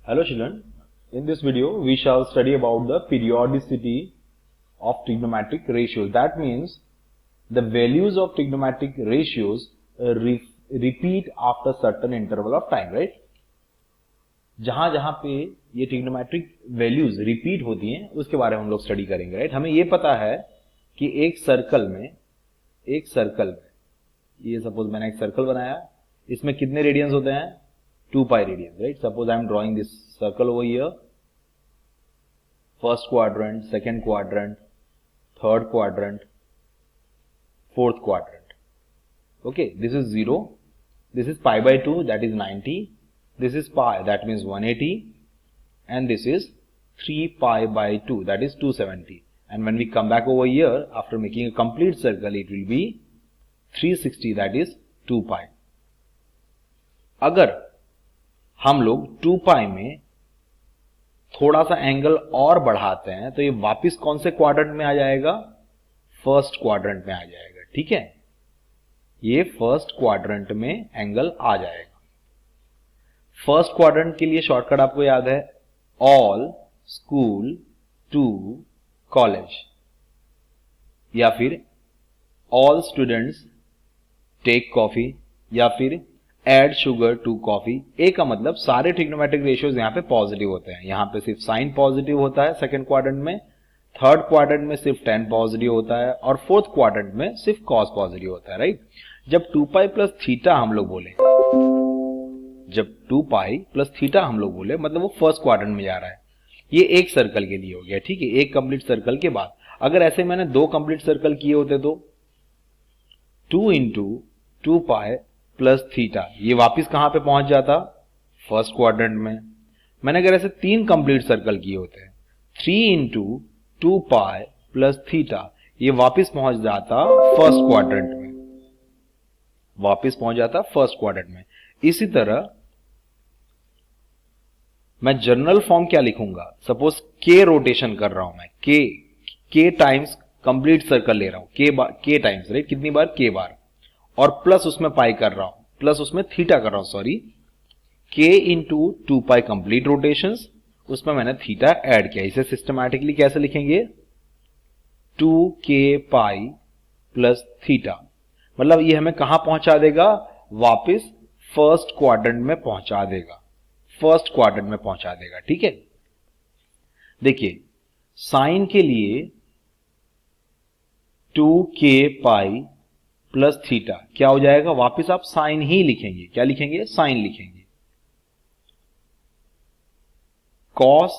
Hello children, in this video we shall study about the periodicity of trigonometric ratios. That means the values of trigonometric ratios repeat after certain interval of time, right? जहां जहां पे ये trigonometric values repeat होती हैं उसके बारे में हम लोग स्टडी करेंगे, राइट? हमें ये पता है कि एक सर्कल में ये सपोज मैंने एक सर्कल बनाया, इसमें कितने रेडियंस होते हैं? 2 पाई radiance, right? Suppose I am drawing this circle over here, first quadrant, second quadrant, third quadrant, fourth quadrant. Okay, this is 0, this is pi by 2, that is 90, this is pi, that means 180, and this is 3 pi by 2, that is 270. And when we come back over here, after making a complete circle, it will be 360, that is 2 pi. अगर हम लोग 2 pi में थोड़ा सा angle और बढ़ाते हैं तो ये वापस कौन से क्वाड्रेंट में आ जाएगा? फर्स्ट क्वाड्रेंट में आ जाएगा, ठीक है? ये फर्स्ट क्वाड्रेंट में एंगल आ जाएगा. फर्स्ट क्वाड्रेंट के लिए शॉर्टकट आपको याद है, ऑल स्कूल टू कॉलेज, या फिर ऑल स्टूडेंट्स टेक कॉफी, या फिर एड शुगर टू कॉफी. ए का मतलब सारे ट्रिग्नोमेट्रिक रेशियोज यहां पे पॉजिटिव होते हैं. यहां पे सिर्फ साइन पॉजिटिव होता है सेकंड क्वाड्रेंट में, थर्ड क्वाड्रेंट में सिर्फ tan पॉजिटिव होता है, और फोर्थ क्वाड्रेंट में सिर्फ cos पॉजिटिव होता है, राइट? जब 2 पाई प्लस थीटा हम लोग बोले, मतलब वो फर्स्ट क्वाड्रेंट में जा रहा है. ये एक सर्कल के लिए हो गया, ठीक है? एक कंप्लीट सर्कल के बाद अगर ऐसे मैंने 2 कंप्लीट सर्कल किए होते तो 2 इंटू 2 पाई प्लस थीटा, ये वापिस कहां पे पहुंच जाता? फर्स्ट क्वाड्रेंट में. मैंने अगर ऐसे 3 कंप्लीट सर्कल किए होते, 3 इंटू 2 पाई प्लस थीटा, ये वापिस पहुंच जाता फर्स्ट क्वाड्रेंट में. इसी तरह मैं जनरल फॉर्म क्या लिखूंगा? सपोज के रोटेशन कर रहा हूं मैं, के टाइम्स कंप्लीट सर्कल ले रहा हूं, के टाइम्स, राइट? कितनी बार? के बार, और प्लस उसमें पाई कर रहा हूं, प्लस उसमें थीटा कर रहा हूं, सॉरी. के इंटू 2 पाई कंप्लीट रोटेशंस, उसमें मैंने थीटा ऐड किया. इसे सिस्टमैटिकली कैसे लिखेंगे? 2k pi plus theta. मतलब ये हमें कहां पहुंचा देगा? वापिस फर्स्ट क्वाड्रेंट में पहुंचा देगा, ठीक है? देखिए, साइन के लिए 2k पाई प्लस थीटा क्या हो जाएगा? वापिस आप साइन ही लिखेंगे. क्या लिखेंगे? साइन लिखेंगे. cos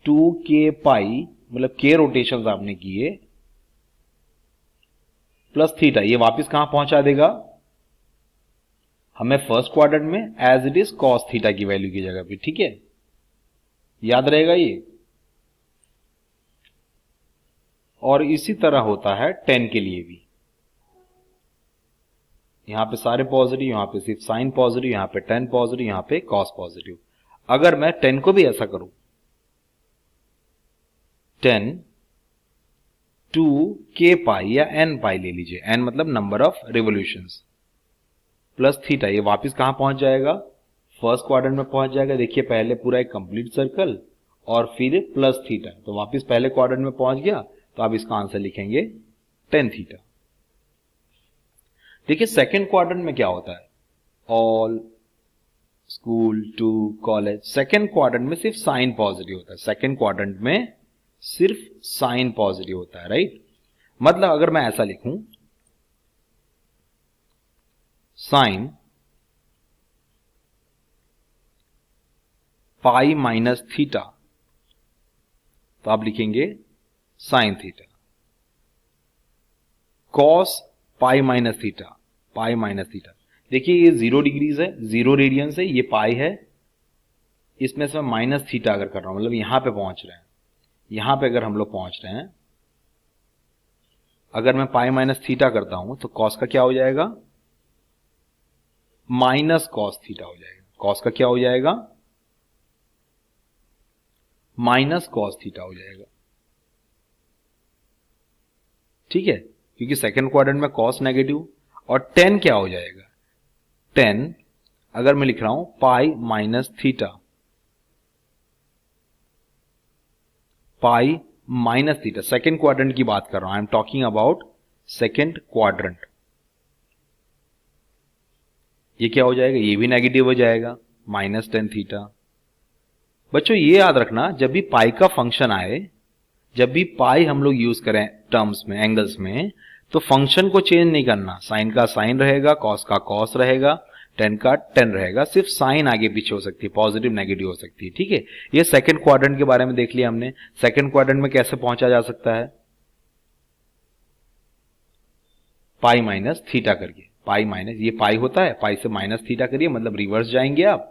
2k पाई मतलब k रोटेशंस आपने किए प्लस थीटा, ये वापिस कहां पहुंचा देगा? हमें फर्स्ट क्वाड्रेंट में, as it is cos theta की वैल्यू की जगह पे, ठीक है? याद रहेगा ये. और इसी तरह होता है tan के लिए भी. यहां पे सारे पॉजिटिव, यहां पे सिर्फ साइन पॉजिटिव, यहां पे tan पॉजिटिव, यहां पे cos पॉजिटिव. अगर मैं tan को भी ऐसा करूं, tan 2k पाई या n पाई ले लीजिए, n मतलब number of revolutions, plus theta, ये वापस कहां पहुंच जाएगा? फर्स्ट क्वाड्रेंट में पहुंच जाएगा. देखिए, पहले पूरा एक कंप्लीट सर्कल और फिर प्लस थीटा, तो वापस पहले क्वाड्रेंट में पहुंच गया. तो आप इसका आंसर लिखेंगे tan थीटा. देखिए, सेकेंड क्वाड्रेंट में क्या होता है? All school to college. Second quadrant में सिर्फ साइन पॉजिटिव होता है. सेकेंड क्वाड्रेंट में सिर्फ साइन पॉजिटिव होता है, राइट? मतलब अगर मैं ऐसा लिखूं, साइन पाई माइनस थीटा, तो आप लिखेंगे sign theta. Cos pi minus theta, देखिए ये 0 डिग्रीज है, 0 रेडियंस है, ये पाई है. इसमें से मैं माइनस थीटा अगर कर रहा हूं, मतलब यहां पे पहुंच रहे हैं, यहां पे अगर हम लोग पहुंच रहे हैं, अगर मैं पाई माइनस थीटा करता हूं तो कॉस का क्या हो जाएगा? माइनस कॉस थीटा हो जाएगा. कॉस का क्या हो जाएगा? माइनस कॉस थीटा हो जाएगा, ठीक है? क्योंकि सेकेंड क्वाड्रेंट में कॉस नेगेटिव. और tan क्या हो जाएगा? tan अगर मैं लिख रहा हूं पाई माइनस थीटा, पाई माइनस थीटा, सेकेंड क्वाड्रेंट की बात कर रहा हूं, I am talking about second quadrant. ये क्या हो जाएगा, ये भी नेगेटिव हो जाएगा, माइनस टेन थीटा। बच्चों ये याद रखना, जब भी पाई का फंक्शन आए, जब भी पाई हम लोग यूज करें टर्म्स में, एंगल्स में, तो फंक्शन को चेंज नहीं करना। साइन का साइन रहेगा, कॉस का कॉस रहेगा, टेन का टेन रहेगा, सिर्फ साइन आगे पीछे हो सकती है, पॉजिटिव नेगेटिव हो सकती है, ठीक है। ये सेकंड क्वाड्रेंट के बारे में देख लिया हमने। सेकंड क्वाड्रेंट में कैसे पहुंचा जा सकता है, पाई माइनस थीटा करके, पाई माइनस, ये पाई होता है, पाई से माइनस थीटा करिए, मतलब रिवर्स जाएंगे आप,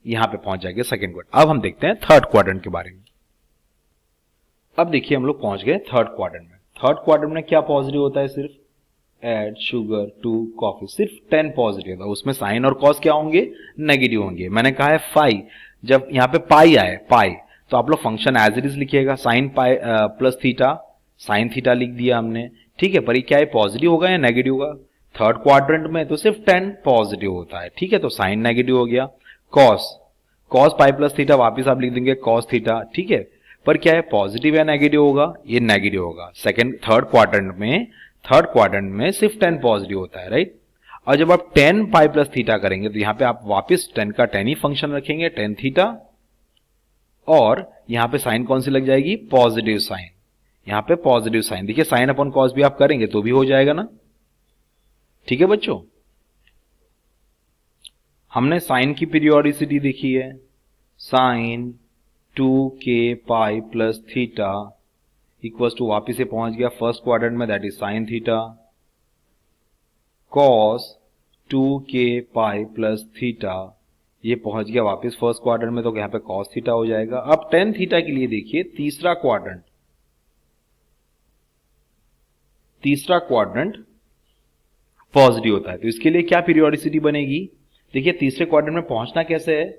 यहां पे पहुंच जाएंगे सेकंड क्वाड्रेंट। अब हम देखते हैं थर्ड क्वाड्रेंट के बारे में। अब देखिए हम लोग पहुंच गए थर्ड क्वाड्रेंट में। थर्ड क्वाड्रेंट में क्या पॉजिटिव होता है, सिर्फ एड शुगर टू कॉफी, सिर्फ 10 पॉजिटिव होता है, उसमें साइन और कॉस क्या होंगे, नेगेटिव होंगे। मैंने कहा है फाई, जब यहां पे पाई आए, पाई, तो आप लोग फंक्शन एज इट इज लिखिएगा, sine pi plus theta, sine theta लिख दिया हमने, ठीक है। पर ये क्या है, पॉजिटिव होगा या नेगेटिव होगा, थर्ड क्वाड्रेंट में तो सिर्फ 10 पॉजिटिव होता है, ठीक है, तो साइन नेगेटिव हो गया। Cos, cos pi plus theta वापिस आप लिख देंगे कॉस थीटा, ठीक है। पर क्या है, पॉजिटिव या नेगेटिव होगा, ये नेगेटिव होगा। सेकंड थर्ड क्वाड्रेंट में सिर्फ 10 पॉजिटिव होता है, राइट। और जब आप 10 पाई प्लस थीटा करेंगे तो यहां पे आप वापस 10 का 10 ही फंक्शन रखेंगे, 10 थीटा, और यहां पे साइन कौन सी लग जाएगी, पॉजिटिव साइन, यहां पे पॉजिटिव साइन। देखिए साइन अपॉन कॉस भी आप करेंगे तो भी हो जाएगा ना, ठीक है बच्चों। हमने साइन की पीरियोडिसिटी देखी है, sine 2k pi plus theta equals to, वापिस से पहुंच गया फर्स्ट क्वाड्रेंट में, that is sine theta. Cos 2k pi plus theta, ये पहुंच गया वापिस फर्स्ट क्वाड्रेंट में, तो यहां पे कॉस थीटा हो जाएगा। अब टेन थीटा के लिए देखिए, तीसरा क्वाड्रेंट पॉजिटिव होता है, तो इसके लिए क्या पीरियोडिसिटी बनेगी। देखिए तीसरे क्वाड्रेंट में पहुंचना कैसे है,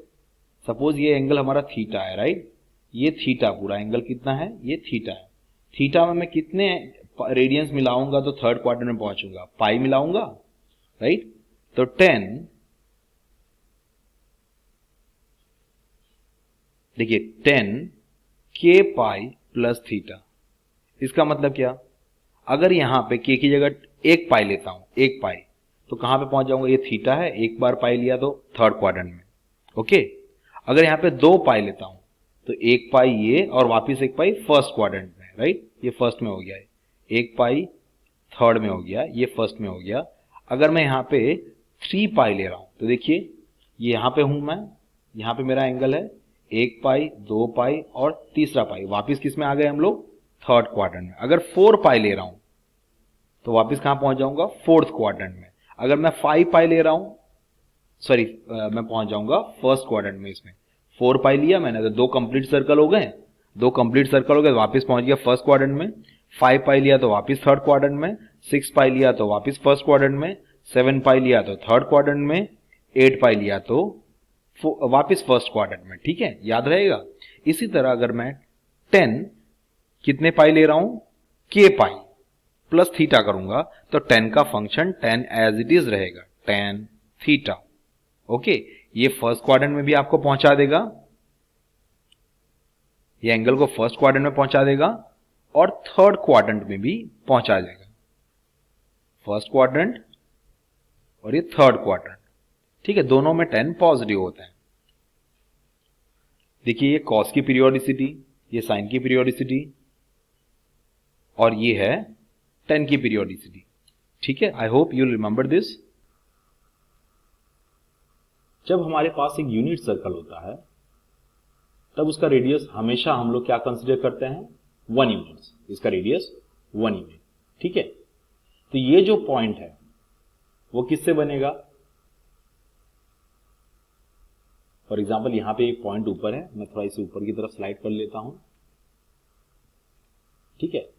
सपोज ये एंगल हमारा थीटा है, राइट, ये थीटा, पूरा एंगल कितना है, ये थीटा है। थीटा में मैं कितने रेडियंस मिलाऊंगा तो थर्ड क्वाड्रेंट में पहुंचूंगा, पाई मिलाऊंगा, राइट। तो 10, देखिए 10 k पाई प्लस थीटा, इसका मतलब क्या, अगर यहां पे k की जगह एक पाई लेता हूं, एक पाई, तो कहां पे पहुंच जाऊंगा, ये थीटा है, एक बार पाई लिया तो थर्ड क्वाड्रेंट में, ओके। अगर यहां पे 2 पाई लेता हूं तो एक पाई ये और वापिस एक पाई फर्स्ट क्वाड्रेंट में, राइट, ये फर्स्ट में हो गया है, एक पाई थर्ड में हो गया, ये फर्स्ट में हो गया। अगर मैं यहां पे 3 पाई ले रहा हूं तो देखिए ये यहां पे हूं मैं, यहां पे मेरा एंगल है, एक पाई, 2 पाई और तीसरा पाई, वापिस किस में आ गए हम लोग, थर्ड क्वाड्रेंट में। अगर 4 पाई ले रहा हूं तो वापिस कहां पहुंच जाऊंगा, फोर्थ क्वाड्रेंट में। अगर मैं 5 पाई ले रहा हूं, सॉरी मैं पहुंच जाऊंगा फर्स्ट क्वाड्रेंट में। इसमें 4 पाई लिया मैंने तो 2 कंप्लीट सर्कल हो गए, 2 कंप्लीट सर्कल हो गए, वापस पहुंच गया फर्स्ट क्वाड्रेंट में। 5 पाई लिया तो वापस थर्ड क्वाड्रेंट में, 6 पाई लिया तो वापस फर्स्ट क्वाड्रेंट में, 7 पाई लिया तो थर्ड क्वाड्रेंट में, 8 पाई लिया तो वापस फर्स्ट क्वाड्रेंट में, ठीक है, याद रहेगा। इसी तरह अगर मैं 10 कितने पाई ले रहा हूं, k पाई प्लस थीटा करूंगा तो 10 का फंक्शन 10 एज इट इज रहेगा, tan थीटा, ओके। ये फर्स्ट क्वाड्रेंट में भी आपको पहुंचा देगा, ये एंगल को फर्स्ट क्वाड्रेंट में पहुंचा देगा और थर्ड क्वाड्रेंट में भी पहुंचा देगा, फर्स्ट क्वाड्रेंट और ये थर्ड क्वाड्रेंट, ठीक है। दोनों में 10 पॉजिटिव होता है। देखिए ये कॉस की पीरियोडिसिटी, ये साइन की पीरियोडिसिटी, और ये है 10 की पीरियोडिसिटी, ठीक है। I hope you remember this. जब हमारे पास एक यूनिट सर्कल होता है तब उसका रेडियस हमेशा हम लोग क्या कंसीडर करते हैं, 1 यूनिट्स, इसका रेडियस 1 यूनिट, ठीक है। तो ये जो पॉइंट है वो किससे बनेगा, फॉर एग्जाम्पल यहां पे एक पॉइंट ऊपर है, मैं थोड़ा इसे ऊपर की तरफ स्लाइड कर लेता हूं, ठीक है।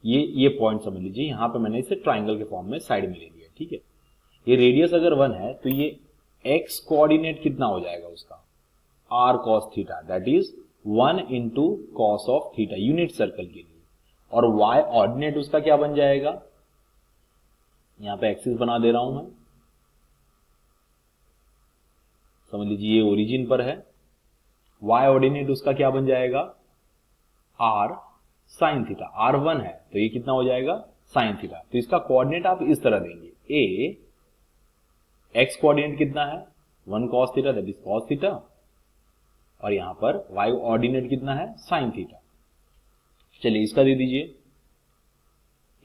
ये पॉइंट समझ लीजिए, यहां पे मैंने इसे ट्राइंगल के फॉर्म में साइड में ले लिया, ठीक है। ये रेडियस अगर 1 है तो ये x कोऑर्डिनेट कितना हो जाएगा उसका, r cos theta, that is 1 into cos of theta, unit circle के लिए। और y ऑर्डिनेट उसका क्या बन जाएगा, यहां पे एक्सिस बना दे रहा हूं मैं, समझ लीजिए ये ओरिजिन पर है, y ऑर्डिनेट उसका क्या बन जाएगा, आर साइन थीटा, आर 1 है तो ये कितना हो जाएगा साइन थीटा। तो इसका कोऑर्डिनेट आप इस तरह देंगे, ए एक्स कोऑर्डिनेट कितना है 1 cos theta that is cos theta, और यहां पर y ऑर्डिनेट कितना है साइन थीटा। चलिए इसका दे दीजिए,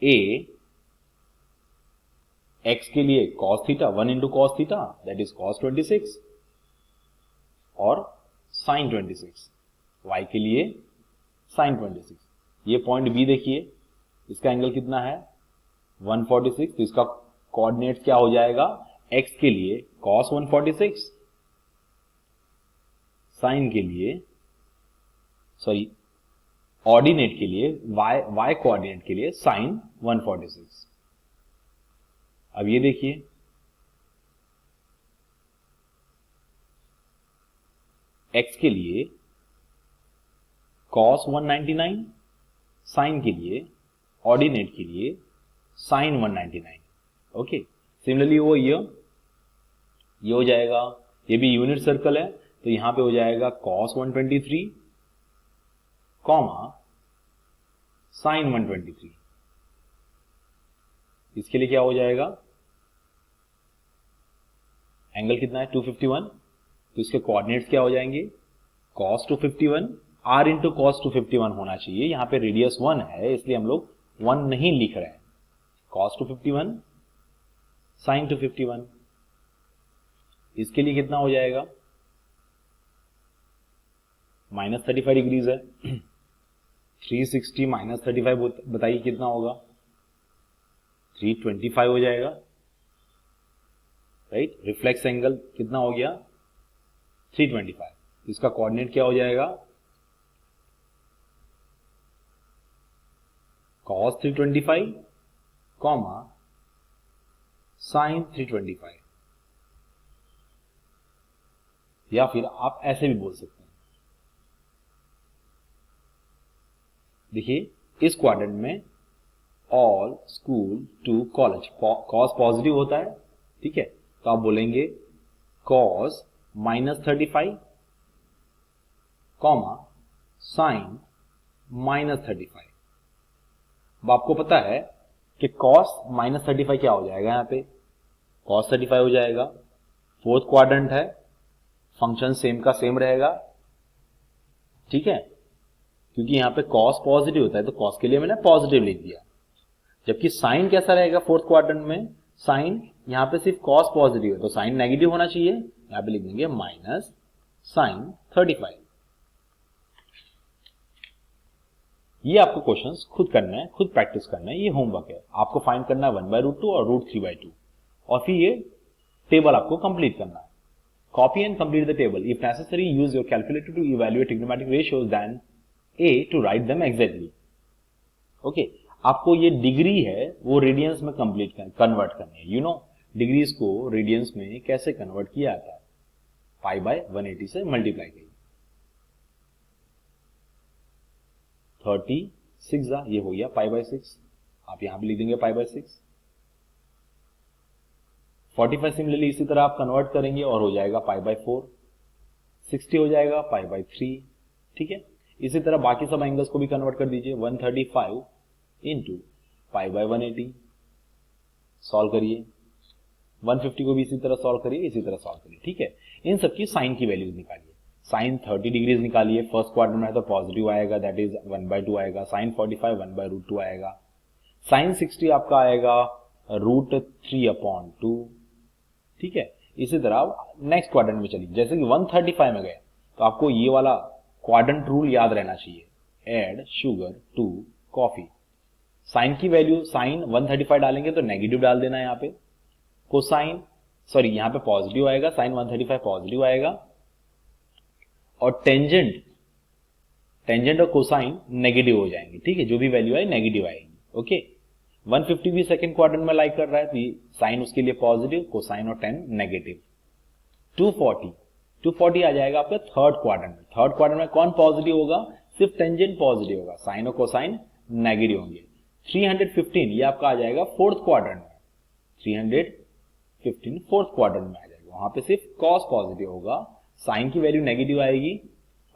a x के लिए cos theta 1 into cos theta that is cos 26 और sin 26, y के लिए sin 26। ये पॉइंट b देखिए, इसका एंगल कितना है 146, तो इसका कोऑर्डिनेट क्या हो जाएगा x के लिए cos 146, साइन के लिए सॉरी ऑर्डिनेट के लिए y कोऑर्डिनेट के लिए साइन 146। अब ये देखिए x के लिए cos 199, साइन के लिए ऑर्डिनेट के लिए साइन 199। ओके, सिमिलरली वो ये हो जाएगा, ये भी यूनिट सर्कल है तो यहां पे हो जाएगा cos 123 कॉमा साइन 123। इसके लिए क्या हो जाएगा, एंगल कितना है 251, तो इसके कोऑर्डिनेट्स क्या हो जाएंगे cos 251, r इंटू cos 251 होना चाहिए, यहां पे रेडियस 1 है इसलिए हम लोग 1 नहीं लिख रहे हैं, cos 251 sin 251। इसके लिए कितना हो जाएगा -35 डिग्रीज है 360 माइनस 35 बताइए कितना होगा 325 हो जाएगा, राइट। रिफ्लेक्स एंगल कितना हो गया 325, इसका कोऑर्डिनेट क्या हो जाएगा cos 325 कॉमा sin 325, या फिर आप ऐसे भी बोल सकते हैं, देखिए इस क्वाड्रेंट में all school to college, cos positive होता है, ठीक है, तो आप बोलेंगे कॉस -35 कॉमा साइन -35। अब आपको पता है कि cos -35 क्या हो जाएगा, यहां पे cos 35 हो जाएगा, फोर्थ क्वाड्रेंट है, फंक्शन सेम का सेम रहेगा, ठीक है, क्योंकि यहां पे cos पॉजिटिव होता है तो cos के लिए मैंने पॉजिटिव लिख दिया, जबकि साइन कैसा रहेगा फोर्थ क्वाड्रेंट में, साइन यहां पे सिर्फ cos पॉजिटिव है तो साइन नेगेटिव होना चाहिए, यहां पे लिख देंगे माइनस साइन 35। ये आपको क्वेश्चंस खुद करना है, खुद प्रैक्टिस करना है, ये होमवर्क है, आपको फाइंड करना है 1/√2 और √3/2, और फिर ये टेबल आपको कंप्लीट करना है। Copy and complete the table, if necessary use your calculator to evaluate trigonometric ratios then a to write them exactly. Okay, आपको ये डिग्री है वो रेडियंस में कन्वर्ट करनी है, यू नो डिग्रीज को रेडियंस में कैसे कन्वर्ट किया जाता है, π/180 से मल्टीप्लाई करिए, 36 ये हो गया π/6, आप यहां भी लिख देंगे π/6। 45 सिमिलरली इसी तरह आप कन्वर्ट करेंगे और हो जाएगा π/4, 60 हो जाएगा π/3, ठीक है। इसी तरह बाकी सब एंगल्स को भी कन्वर्ट कर दीजिए, 135 इंटू π/180, सॉल्व करिए, 150 को भी इसी तरह सॉल्व करिए, इसी तरह सॉल्व करिए, ठीक है। इन सबकी साइन की वैल्यूज निकालिए, साइन 30 डिग्रीज निकालिए, फर्स्ट क्वाड्रेंट में तो पॉजिटिव आएगा दैट इज 1/2 आएगा, साइन 45 1/√2 आएगा, साइन 60 आपका आएगा √3/2, ठीक है। इसी तरह नेक्स्ट क्वाड्रेंट में चलिए, जैसे कि 135 में गए तो आपको ये वाला क्वाड्रेंट रूल याद रहना चाहिए, add sugar to coffee, sine की वैल्यू साइन 135 डालेंगे तो नेगेटिव डाल देना है यहाँ पे, कोसाइन सॉरी यहाँ पे पॉजिटिव आएगा, साइन 135 पॉजिटिव आएगा, और टेंजेंट और कोसाइन नेगेटिव हो जाएंगे, ठीक है, जो भी वैल्यू आए नेगेटिव आएगी, ओके। 150 भी सेकंड क्वाड्रेंट में लाइक कर रहा है तो साइन उसके लिए पॉजिटिव, कोसाइन और टेन नेगेटिव। 240 आ जाएगा आपका थर्ड क्वाड्रेंट में, थर्ड क्वाड्रेंट में कौन पॉजिटिव होगा, सिर्फ टेंजेंट पॉजिटिव होगा, साइन और कोसाइन नेगेटिव होंगे। 315 ये आपका आ जाएगा फोर्थ क्वाड्रेंट में, 315 फोर्थ क्वाड्रेंट में आ जाएगा, वहां पे सिर्फ कॉस पॉजिटिव होगा, साइन की वैल्यू नेगेटिव आएगी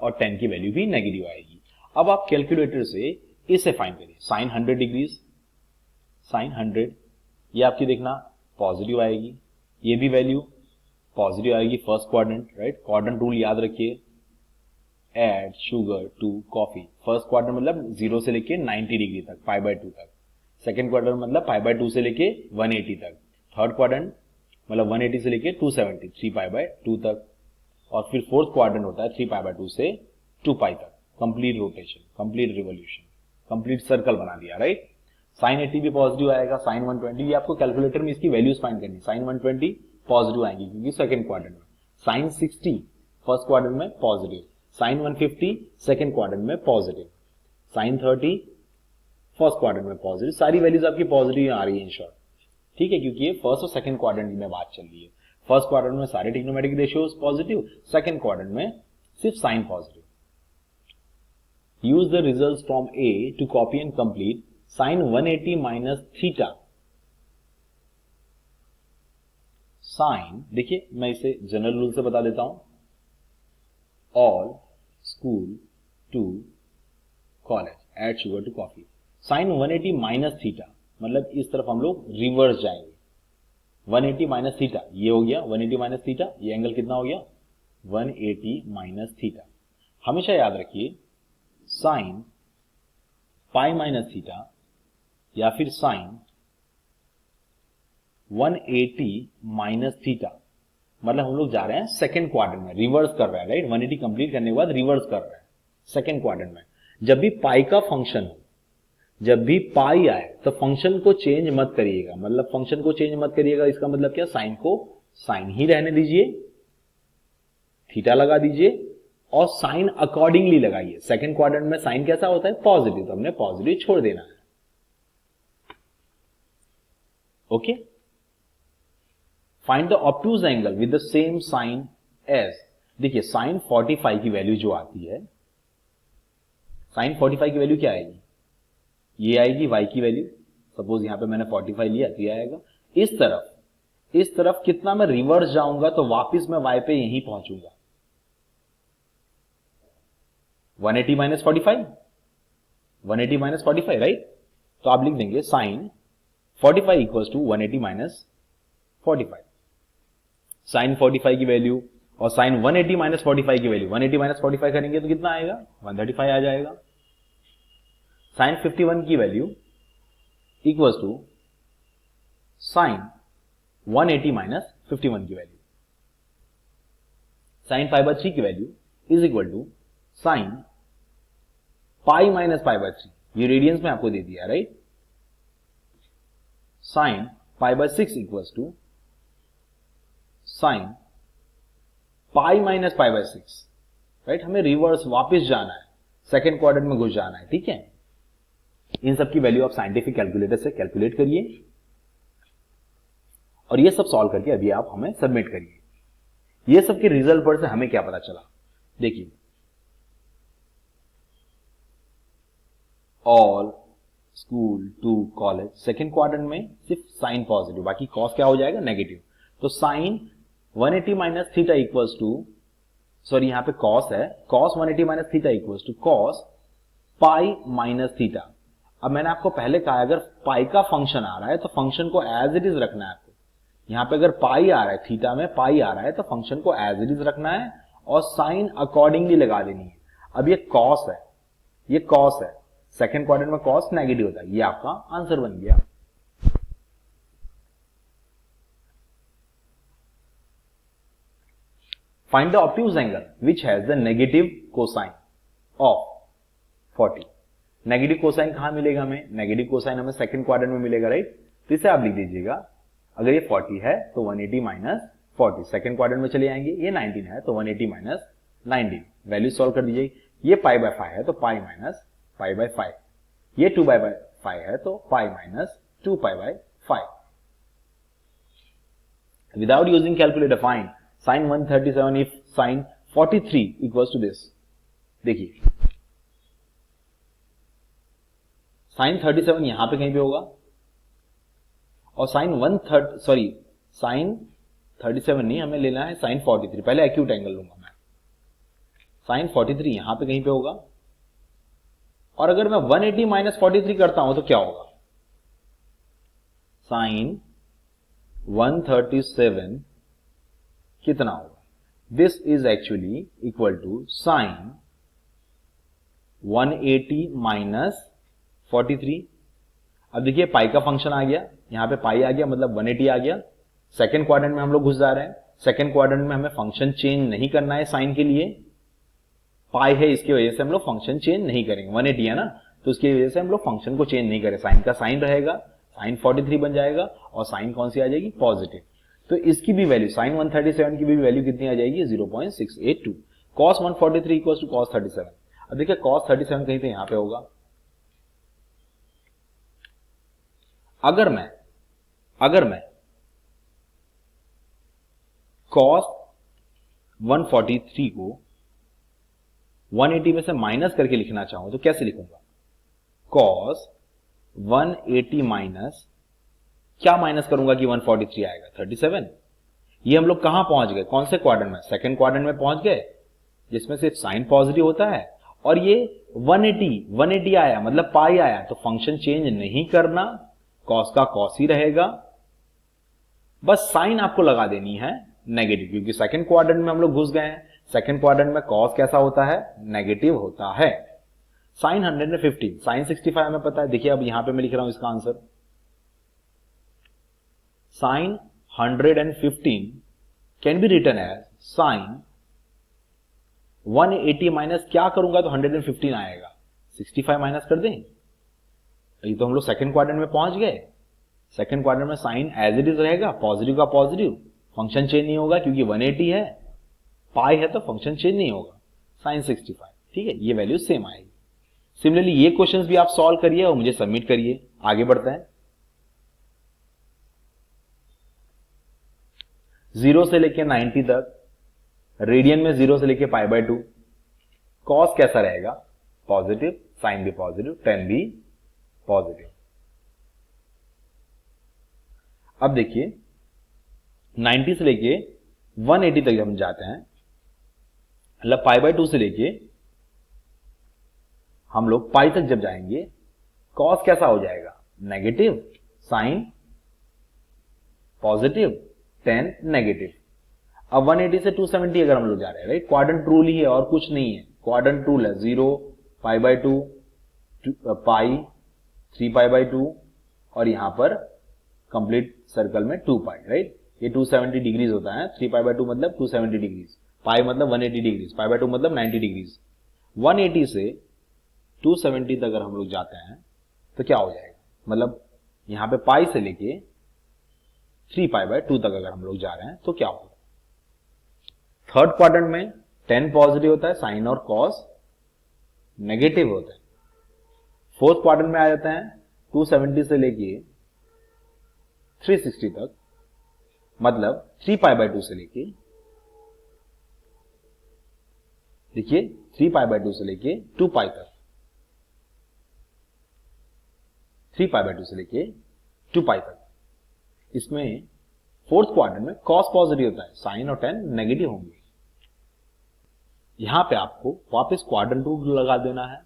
और टेन की वैल्यू भी नेगेटिव आएगी। अब आप कैलकुलेटर से इसे फाइंड करिए, साइन 100 डिग्रीज, साइन 100, ये आपकी देखना पॉजिटिव आएगी, ये भी वैल्यू पॉजिटिव आएगी first quadrant, right. Quadrant rule याद रखिए, add sugar to coffee, first quadrant मतलब 0 से लेके 90 डिग्री तक, π/2 तक, सेकंड क्वाड्रेंट मतलब π/2 से लेके 180 तक, थर्ड क्वाड्रेंट मतलब 180 से लेके 270, 3π/2 तक, और फिर फोर्थ क्वाड्रेंट होता है 3π/2 से 2π तक। Complete rotation, complete revolution, complete circle बना दिया, राइट। साइन 80 भी पॉजिटिव आएगा, साइन 120, ये आपको कैलकुलेटर में इसकी वैल्यूज फाइंड करनी, साइन 120 पॉजिटिव आएंगी क्योंकि सेकंड क्वाड्रेंट में, साइन 60 फर्स्ट क्वाड्रेंट में पॉजिटिव, साइन 150 सेकंड क्वाड्रेंट में पॉजिटिव, साइन 30 फर्स्ट क्वाड्रेंट में पॉजिटिव, सारी वैल्यूज आपकी पॉजिटिव आ रही है इन शॉर्ट, ठीक है, क्योंकि ये फर्स्ट और सेकंड क्वाड्रेंट में बात चल रही है। फर्स्ट क्वाड्रेंट में सारे trigonometric ratios positive, second quadrant में सिर्फ sine positive. Use the results from a to copy and complete sine 180 minus theta. Sine, देखिए मैं इसे जनरल रूल से बता देता हूं, all school to college, add sugar to coffee, sine 180 minus theta मतलब इस तरफ हम लोग रिवर्स जाएंगे, 180 माइनस थीटा ये हो गया, 180 माइनस थीटा, ये एंगल कितना हो गया 180 माइनस थीटा। हमेशा याद रखिए साइन पाई माइनस थीटा या फिर साइन 180 माइनस थीटा मतलब हम लोग जा रहे हैं सेकंड क्वाड्रेंट में, रिवर्स कर रहे हैं, राइट। 180 कंप्लीट करने के बाद रिवर्स कर रहे हैं सेकंड क्वाड्रेंट में। जब भी पाई का फंक्शन हो, जब भी पाई आए तो फंक्शन को चेंज मत करिएगा, मतलब फंक्शन को चेंज मत करिएगा, इसका मतलब क्या, साइन को साइन ही रहने दीजिए, थीटा लगा दीजिए और साइन अकॉर्डिंगली लगाइए। सेकंड क्वाड्रेंट में साइन कैसा होता है पॉजिटिव, तो हमने पॉजिटिव छोड़ देना है, okay. Find the obtuse angle with the same sine as, देखिए साइन 45 की वैल्यू जो आती है, साइन 45 की वैल्यू क्या आएगी, ये आएगी y की वैल्यू, सपोज यहां पे मैंने 45 लिया तो ये आएगा। इस तरफ कितना मैं रिवर्स जाऊंगा तो वापस मैं y पे यहीं पहुंचूंगा, 180 माइनस 45, 180 माइनस 45, राइट। तो आप लिख देंगे sine 45 equals to 180 minus 45, sine 45 की वैल्यू और साइन 180 माइनस 45 की वैल्यू, 180 माइनस 45 करेंगे तो कितना आएगा 135 आ जाएगा। साइन 51 की value equals to sine 180 minus 51 की वैल्यू, साइन π/3 की value is equal to sine pi minus π/3, ये रेडियंस में आपको दे दिया, right. Sine π/6 equals to sine pi minus π/6, right. हमें रिवर्स वापस जाना है, सेकेंड क्वाड्रेंट में घुस जाना है, ठीक है। इन सब की वैल्यू आप साइंटिफिक कैलकुलेटर से कैलकुलेट करिए और ये सब सॉल्व करके अभी आप हमें सबमिट करिए। ये सब के रिजल्ट पर से हमें क्या पता चला, देखिए all school to college, second quadrant में सिर्फ साइन पॉजिटिव, बाकी कॉस क्या हो जाएगा नेगेटिव, तो sine 180 minus theta equals to, sorry यहां पे कॉस है, cos 180 minus theta equals to cos pi minus theta. अब मैंने आपको पहले कहा अगर पाई का फंक्शन आ रहा है तो फंक्शन को एज इट इज रखना है आपको, यहां पे अगर पाई आ रहा है, थीटा में पाई आ रहा है तो फंक्शन को एज इट इज रखना है और साइन अकॉर्डिंगली लगा देनी है। अब ये कॉस है, ये कॉस है, सेकंड क्वाड्रेंट में कॉस नेगेटिव होता है, ये आपका आंसर बन गया। Find the obtuse angle which has the negative cosine of 40। Negative cosine कहां मिलेगा हमें, नेगेटिव कोसाइन हमें सेकंड क्वाड्रेंट में मिलेगा, राइट। तो इसे आप लिख दीजिएगा, अगर ये 40 है तो 180 माइनस 40, सेकंड क्वाड्रेंट में चले जाएंगे, ये 19 है तो 180 माइनस 19, वैल्यू सॉल्व कर दीजिए। ये π/5 है तो पाई माइनस π/5, ये 2π/5 है तो pi minus 2π/5। Without using calculator find sine 137 if sine 43 equals to this. देखिए साइन 37 यहां पे कहीं पे होगा और साइन 37 नहीं, हमें लेना है साइन 43, पहले एक्यूट एंगल लूंगा मैं, साइन 43 यहां पे कहीं पे होगा और अगर मैं 180 माइनस 43 करता हूं तो क्या होगा, साइन 137 कितना होगा, this is actually equal to sine 180 minus 43। अब देखिए पाई का फंक्शन आ गया, यहां पे पाई आ गया मतलब 180 आ गया। सेकंड क्वाड्रेंट में हम लोग घुस जा रहे हैं, सेकंड क्वाड्रेंट में हमें फंक्शन चेंज नहीं करना है साइन के लिए, पाई है इसकी वजह से हम लोग फंक्शन चेंज नहीं करेंगे, 180 है ना, तो उसकी वजह से हम लोग फंक्शन को चेंज नहीं करें, साइन का साइन रहेगा, साइन 43 बन जाएगा और साइन कौन सी आ जाएगी, पॉजिटिव। तो इसकी भी वैल्यू साइन 137 की भी वैल्यू कितनी आ जाएगी, 0.682। cos 143 equal to cos 37। अब देखिए cos 37 कहीं तो यहां पे होगा। अगर मैं cos 143 को 180 में से माइनस करके लिखना चाहूं तो कैसे लिखूंगा, cos 180 माइनस क्या माइनस करूंगा कि 143 आएगा, 37। ये हम लोग कहां पहुंच गए, कौन से क्वाड्रेंट में, सेकंड क्वाड्रेंट में पहुंच गए जिसमें सिर्फ साइन पॉजिटिव होता है, और ये 180 आया मतलब पाई आया, तो फंक्शन चेंज नहीं करना, कॉस का कॉस ही रहेगा, बस साइन आपको लगा देनी है नेगेटिव, क्योंकि सेकंड क्वाड्रेंट में हम लोग घुस गए हैं। सेकंड क्वाड्रेंट में कॉस कैसा होता है, नेगेटिव होता है। साइन 115, साइन 65 हमें पता है, देखिए अब यहां पे मैं लिख रहा हूं इसका answer, sine 115 can be written as sine 180 minus क्या करूंगा तो 115 आएगा, 65 माइनस कर दें, ये तो हम लोग सेकंड क्वाड्रेंट में पहुंच गए। सेकंड क्वाड्रेंट में साइन एज इट इज रहेगा, पॉजिटिव का पॉजिटिव, फंक्शन चेंज नहीं होगा क्योंकि 180 है, पाई है तो फंक्शन चेंज नहीं होगा, साइन 65, ठीक है, ये वैल्यू सेम आएगी। सिमिलरली ये क्वेश्चंस भी आप सॉल्व करिए और मुझे सबमिट करिए। आगे बढ़ते हैं, 0 से लेके 90 तक, रेडियन में 0 से लेके π/2, कॉस कैसा रहेगा, पॉजिटिव, साइन भी पॉजिटिव, टेन भी पॉजिटिव। अब देखिए 90 से लेके 180 तक जब हम जाते हैं, मतलब π/2 से लेके हम लोग पाई तक जब जाएंगे, कॉस कैसा हो जाएगा, negative, sine positive, tan negative. अब 180 से 270 अगर हम लोग जा रहे हैं, राइट, क्वाड्रेंट रूल ही है और कुछ नहीं है, क्वाड्रेंट रूल है 0, π/2, पाई, 3π/2 और यहां पर कंप्लीट सर्कल में 2π, राइट, ये 270 डिग्रीज होता है, 3π/2 मतलब 270 डिग्रीज, पाई मतलब 180 डिग्रीज, π/2 मतलब 90 डिग्रीज। 180 से 270 तक अगर हम लोग जाते हैं तो क्या हो जाएगा, मतलब यहां पे पाई से लेके 3π/2 तक अगर हम लोग जा रहे हैं तो क्या होगा, थर्ड क्वाड्रेंट में 10 पॉजिटिव होता है, साइन और कॉस नेगेटिव होता है। फोर्थ क्वाड्रेंट में आ जाते हैं 270 से लेके 360 तक, मतलब 3π/2 से लेके, देखिए 3π/2 से लेके 2π तक, 3π/2 से लेके 2π तक। इसमें फोर्थ क्वाड्रेंट में कॉस पॉजिटिव होता है, साइन और टेन नेगेटिव होंगे। यहां पे आपको वापस क्वाड्रेंट रूल लगा देना है,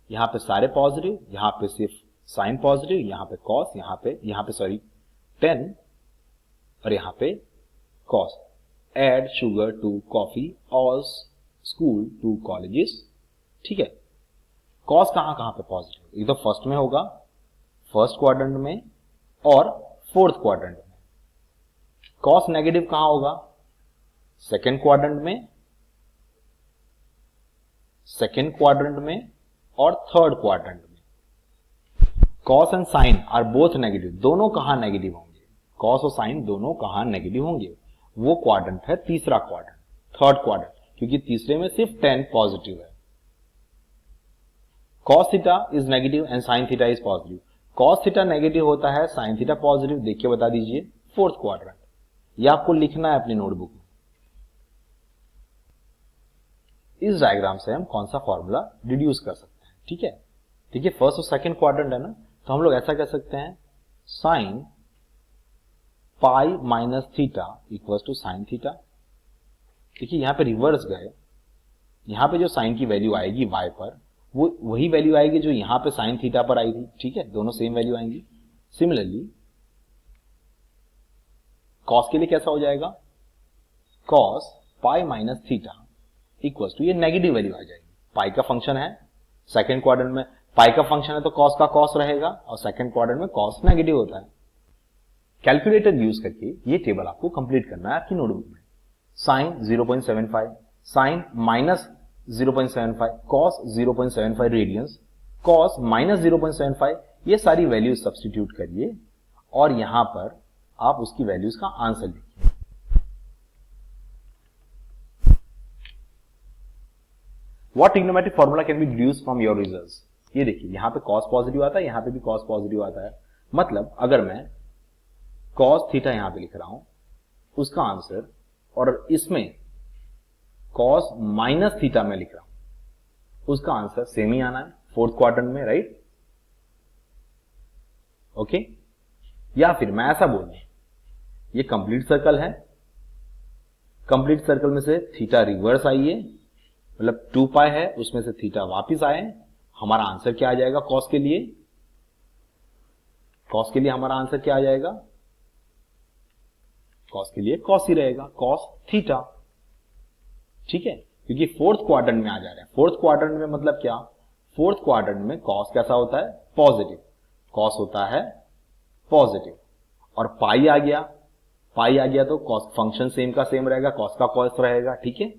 यहां पे सारे पॉजिटिव, यहां पे सिर्फ साइन पॉजिटिव, यहां पे कॉस, यहां पे सॉरी 10 और यहां पे cos. Add sugar to coffee और स्कूल टू कॉलेजेस, ठीक है। कॉस कहां पे पॉजिटिव, ये तो फर्स्ट में होगा, फर्स्ट क्वाड्रेंट में और फोर्थ क्वाड्रेंट में। कॉस नेगेटिव कहां होगा, सेकेंड क्वाड्रेंट में, सेकेंड क्वाड्रेंट में और थर्ड क्वाड्रेंट में। Cos and sine are both negative, दोनों कहां नेगेटिव होंगे, कॉस और साइन दोनों कहां नेगेटिव होंगे, वो क्वाड्रेंट है तीसरा क्वाड्रेंट, थर्ड क्वाड्रेंट, क्योंकि तीसरे में सिर्फ 10 पॉजिटिव है। Cos theta is negative and sine theta is positive. Cos theta negative होता है, साइन थीटा पॉजिटिव, देखिए बता दीजिए, फोर्थ क्वाड्रेंट। ये आपको लिखना है अपनी नोटबुक में। इस डायग्राम से हम कौन सा फॉर्मूला डिड्यूस कर सकते हैं, ठीक है। देखिए फर्स्ट और सेकंड क्वाड्रेंट है ना, तो हम लोग ऐसा कह सकते हैं, sine pi minus theta equals to sine theta. देखिए यहां पे रिवर्स गए, यहां पे जो साइन की वैल्यू आएगी y पर, वो वही वैल्यू आएगी जो यहां पे साइन थीटा पर आई थी, ठीक है, दोनों सेम वैल्यू आएंगी। सिमिलरली कॉस के लिए कैसा हो जाएगा, cos pi minus theta equals to, ये नेगेटिव वैल्यू आ जाएगी, पाई का फंक्शन है, सेकंड क्वाड्रेंट में पाई का फंक्शन है तो कॉस का कॉस रहेगा, और सेकंड क्वाड्रेंट में कॉस नेगेटिव होता है। कैलकुलेटर यूज करके ये टेबल आपको कंप्लीट करना है आपकी नोटबुक में। Sine 0.75, sine minus 0.75, cos 0.75 radians, cos minus 0.75, ये सारी वैल्यूज सब्स्टिट्यूट करिए और यहां पर आप उसकी वैल्यूज का आंसर लिखिए। What trigonometric formula can be deduced from your results? ये देखिए यहां पे cos पॉजिटिव आता है, यहां पे भी cos पॉजिटिव आता है, मतलब अगर मैं cos थीटा यहां पे लिख रहा हूं उसका आंसर, और इसमें cos माइनस थीटा में लिख रहा हूं उसका आंसर सेम ही आना है फोर्थ क्वाड्रेंट में, राइट? ओके, या फिर मैं ऐसा बोल दूं, ये कंप्लीट सर्कल है, कंप्लीट सर्कल में से थीटा रिवर्स आइए, मतलब 2 पाई है उसमें से थीटा वापिस आए, हमारा आंसर क्या आ जाएगा कॉस के लिए, कॉस के लिए हमारा आंसर क्या आ जाएगा, कॉस के लिए कॉस ही रहेगा, कॉस थीटा, ठीक है, क्योंकि फोर्थ क्वाड्रेंट में आ जा रहे हैं। फोर्थ क्वाड्रेंट में मतलब क्या, फोर्थ क्वाड्रेंट में कॉस कैसा होता है, पॉजिटिव, कॉस होता है पॉजिटिव, और पाई आ गया, पाई आ गया तो कॉस फंक्शन सेम का सेम रहेगा, कॉस का कॉस रहेगा, ठीक है।